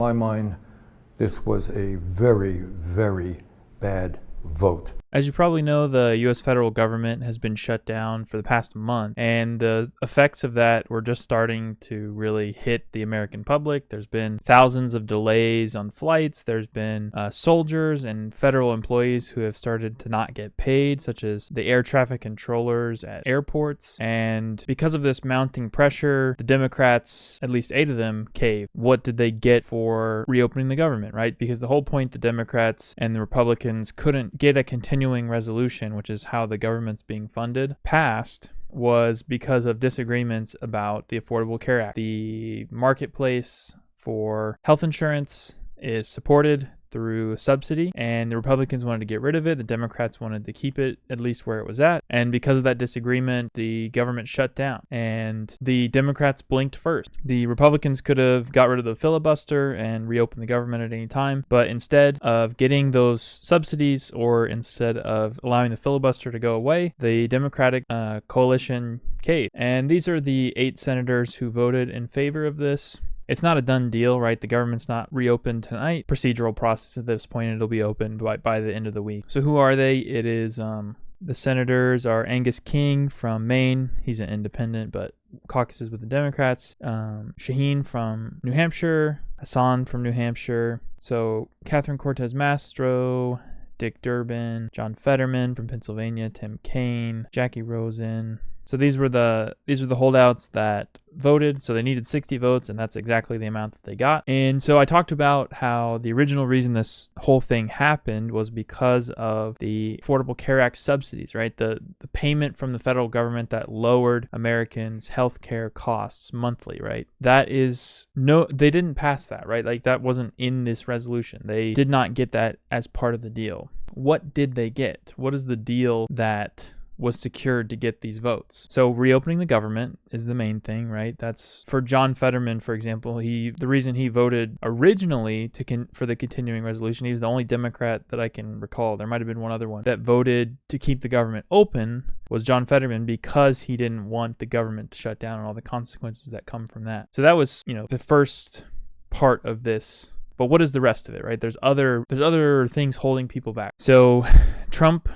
In my mind, this was a very, very bad vote. As you probably know, the U.S. federal government has been shut down for the past month, and the effects of that were just starting to really hit the American public. There's been thousands of delays on flights. There's been soldiers and federal employees who have started to not get paid, such as the air traffic controllers at airports. And because of this mounting pressure, the Democrats, at least 8 of them, caved. What did they get for reopening the government, right? Because the whole point the Democrats and the Republicans couldn't get a continuing resolution, which is how the government's being funded, passed, was because of disagreements about the Affordable Care Act. The marketplace for health insurance is supported through subsidy, and the Republicans wanted to get rid of it. The Democrats wanted to keep it at least where it was at. And because of that disagreement, the government shut down, and the Democrats blinked first. The Republicans could have got rid of the filibuster and reopened the government at any time, but instead of getting those subsidies, or instead of allowing the filibuster to go away, the Democratic coalition caved. And these are the 8 senators who voted in favor of this. It's not a done deal, right? The government's not reopened tonight. Procedural process at this point, it'll be open by the end of the week. So who are they? It is the senators are Angus King from Maine. He's an independent, but caucuses with the Democrats. Shaheen from New Hampshire. Hassan from New Hampshire. So Catherine Cortez Masto, Dick Durbin, John Fetterman from Pennsylvania, Tim Kaine, Jackie Rosen. So these were the holdouts that voted. So they needed 60 votes, and that's exactly the amount that they got. And so I talked about how the original reason this whole thing happened was because of the Affordable Care Act subsidies, right? The payment from the federal government that lowered Americans' healthcare costs monthly, right? They didn't pass that, right? Like, that wasn't in this resolution. They did not get that as part of the deal. What did they get? What is the deal that was secured to get these votes? So reopening the government is the main thing, right? That's for John Fetterman, for example. The reason he voted originally for the continuing resolution, he was the only Democrat that I can recall. There might have been one other one that voted to keep the government open, was John Fetterman, because he didn't want the government to shut down and all the consequences that come from that. So that was, the first part of this. But what is the rest of it, right? There's other things holding people back. So Trump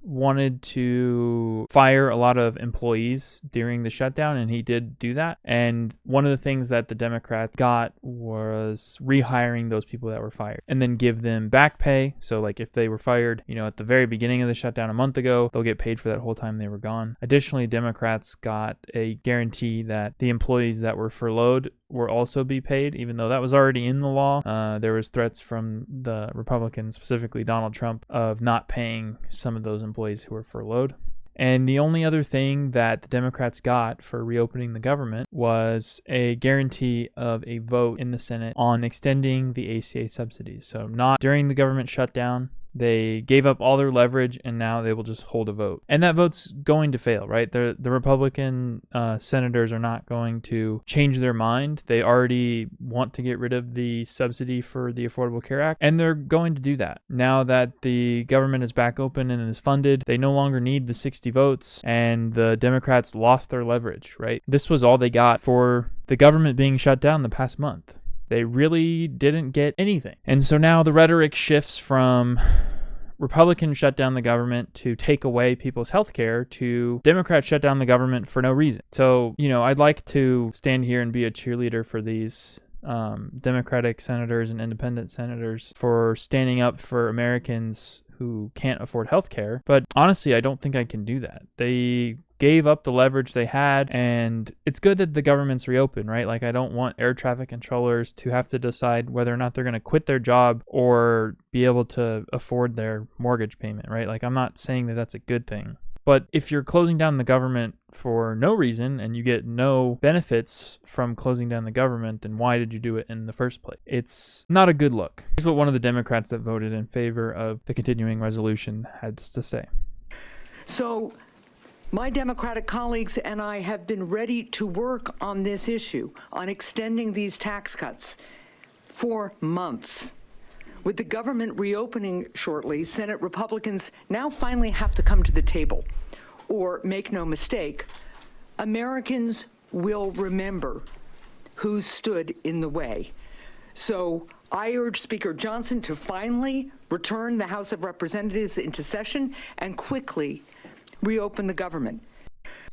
wanted to fire a lot of employees during the shutdown, and he did do that. And one of the things that the Democrats got was rehiring those people that were fired and then give them back pay. So like if they were fired, at the very beginning of the shutdown a month ago, they'll get paid for that whole time they were gone. Additionally, Democrats got a guarantee that the employees that were furloughed will also be paid, even though that was already in the law. There was threats from the Republicans, specifically Donald Trump, of not paying some of those employees who were furloughed. And the only other thing that the Democrats got for reopening the government was a guarantee of a vote in the Senate on extending the ACA subsidies. So not during the government shutdown. They gave up all their leverage, and now they will just hold a vote. And that vote's going to fail, right? The Republican senators are not going to change their mind. They already want to get rid of the subsidy for the Affordable Care Act, and they're going to do that. Now that the government is back open and is funded, they no longer need the 60 votes, and the Democrats lost their leverage, right? This was all they got for the government being shut down the past month. They really didn't get anything. And so now the rhetoric shifts from Republicans shut down the government to take away people's health care to Democrats shut down the government for no reason. So, I'd like to stand here and be a cheerleader for these Democratic senators and independent senators for standing up for Americans who can't afford health care. But honestly, I don't think I can do that. They gave up the leverage they had, and it's good that the government's reopened, right? Like, I don't want air traffic controllers to have to decide whether or not they're going to quit their job or be able to afford their mortgage payment, right? Like, I'm not saying that that's a good thing. But if you're closing down the government for no reason and you get no benefits from closing down the government, then why did you do it in the first place? It's not a good look. Here's what one of the Democrats that voted in favor of the continuing resolution had to say. So my Democratic colleagues and I have been ready to work on this issue, on extending these tax cuts for months. With the government reopening shortly, Senate Republicans now finally have to come to the table. Or, make no mistake, Americans will remember who stood in the way. So I urge Speaker Johnson to finally return the House of Representatives into session and quickly reopen the government.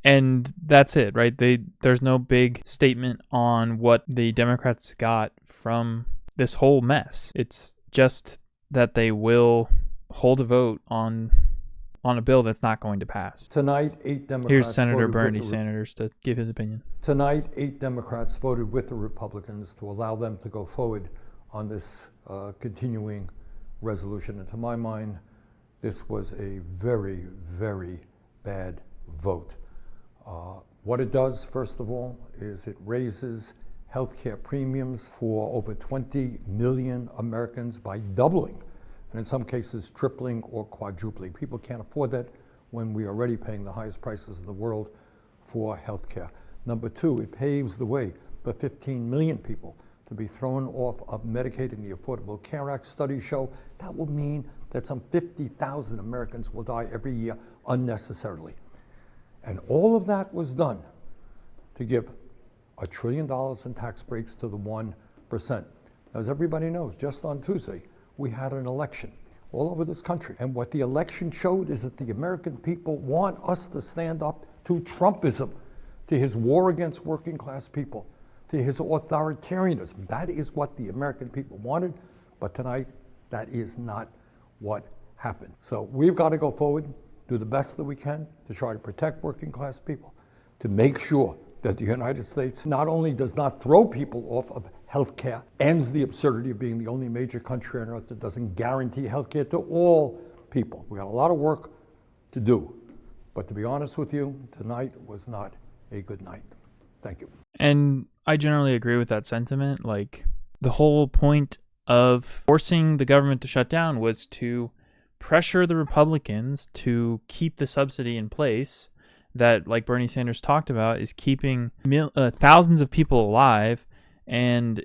And that's it, right? There's no big statement on what the Democrats got from this whole mess. It's just that they will hold a vote on a bill that's not going to pass. Tonight, 8 Democrats Here's Senator voted Bernie with the Sanders to give his opinion. Tonight, 8 Democrats voted with the Republicans to allow them to go forward on this continuing resolution. And to my mind, this was a very, very bad vote. What it does, first of all, is it raises healthcare premiums for over 20 million Americans by doubling, and in some cases tripling or quadrupling. People can't afford that when we are already paying the highest prices in the world for healthcare. Number two, it paves the way for 15 million people to be thrown off of Medicaid and the Affordable Care Act. Studies show that will mean that some 50,000 Americans will die every year unnecessarily. And all of that was done to give $1 trillion in tax breaks to the 1%. As everybody knows, just on Tuesday, we had an election all over this country. And what the election showed is that the American people want us to stand up to Trumpism, to his war against working class people, to his authoritarianism. That is what the American people wanted, but tonight, that is not what happened. So we've got to go forward, do the best that we can to try to protect working class people, to make sure that the United States not only does not throw people off of health care, ends the absurdity of being the only major country on earth that doesn't guarantee health care to all people. We got a lot of work to do, but to be honest with you, tonight was not a good night. Thank you. And I generally agree with that sentiment. Like, the whole point of forcing the government to shut down was to pressure the Republicans to keep the subsidy in place that, like Bernie Sanders talked about, is keeping thousands of people alive and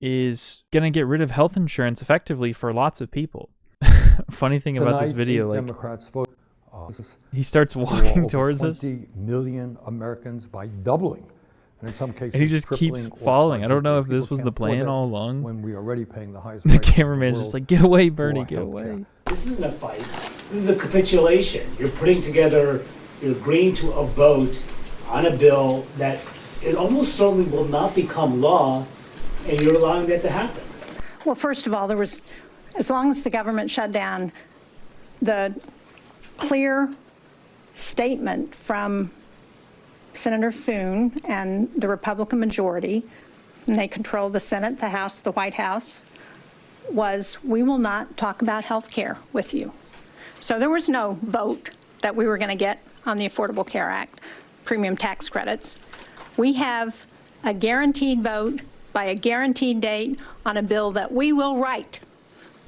is going to get rid of health insurance effectively for lots of people. Funny thing Tonight, about this video, like, Democrats vote, he starts walking towards us. 20 million Americans by doubling. And in some cases, And he just keeps falling. I don't know if this was the plan all along. When we are already paying the highest The prices in cameraman's world just like, get away, Bernie, for get healthcare. away. This isn't a fight. This is a capitulation. You're putting together, you're agreeing to a vote on a bill that it almost certainly will not become law, and you're allowing that to happen. Well, first of all, there was, as long as the government shut down, the clear statement from Senator Thune and the Republican majority, and they control the Senate, the House, the White House, was we will not talk about health care with you. So there was no vote that we were going to get on the Affordable Care Act, premium tax credits. We have a guaranteed vote by a guaranteed date on a bill that we will write.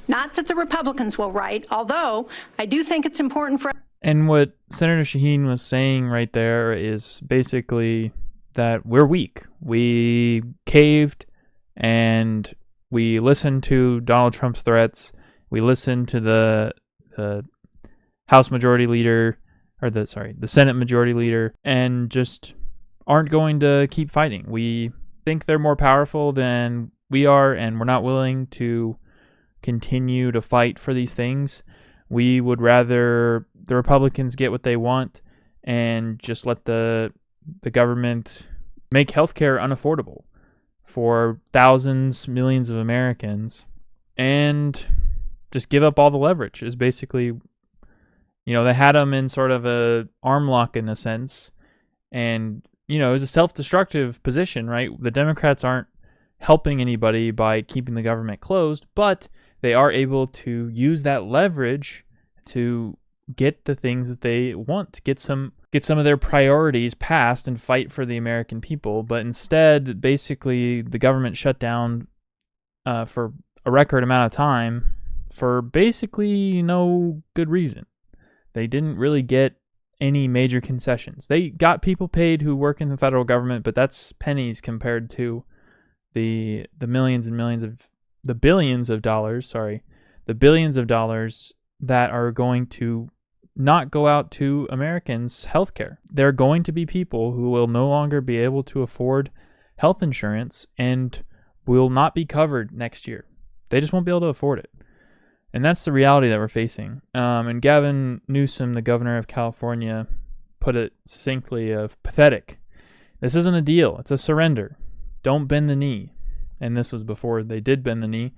Not that the Republicans will write, although I do think it's important for. And what Senator Shaheen was saying right there is basically that we're weak. We caved and we listened to Donald Trump's threats. We listened to the House Majority Leader, or the Senate Majority Leader, and just aren't going to keep fighting. We think they're more powerful than we are, and we're not willing to continue to fight for these things. We would rather the Republicans get what they want and just let the government make healthcare unaffordable for thousands, millions of Americans, and just give up all the leverage is basically, they had them in sort of a arm lock in a sense, and, it was a self-destructive position, right? The Democrats aren't helping anybody by keeping the government closed, but they are able to use that leverage to get the things that they want, get some of their priorities passed and fight for the American people. But instead, basically, the government shut down for a record amount of time for basically no good reason. They didn't really get any major concessions. They got people paid who work in the federal government, but that's pennies compared to the millions and millions of the billions of dollars that are going to not go out to Americans' healthcare. There are going to be people who will no longer be able to afford health insurance, and will not be covered next year. They just won't be able to afford it. And that's the reality that we're facing. And Gavin Newsom, the governor of California, put it succinctly of pathetic. This isn't a deal. It's a surrender. Don't bend the knee. And this was before they did bend the knee.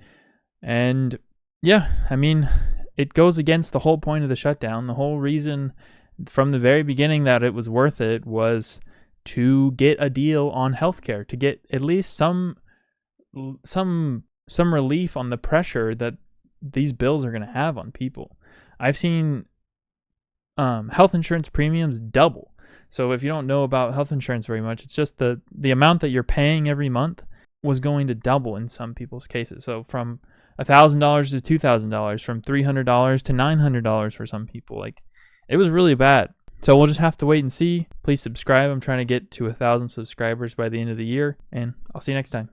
And yeah, I mean, it goes against the whole point of the shutdown. The whole reason from the very beginning that it was worth it was to get a deal on healthcare, to get at least some relief on the pressure that these bills are going to have on people. I've seen health insurance premiums double. So if you don't know about health insurance very much, it's just the amount that you're paying every month was going to double in some people's cases. So from $1,000 to $2,000, from $300 to $900 for some people. Like, it was really bad. So we'll just have to wait and see. Please subscribe. I'm trying to get to 1,000 subscribers by the end of the year, and I'll see you next time.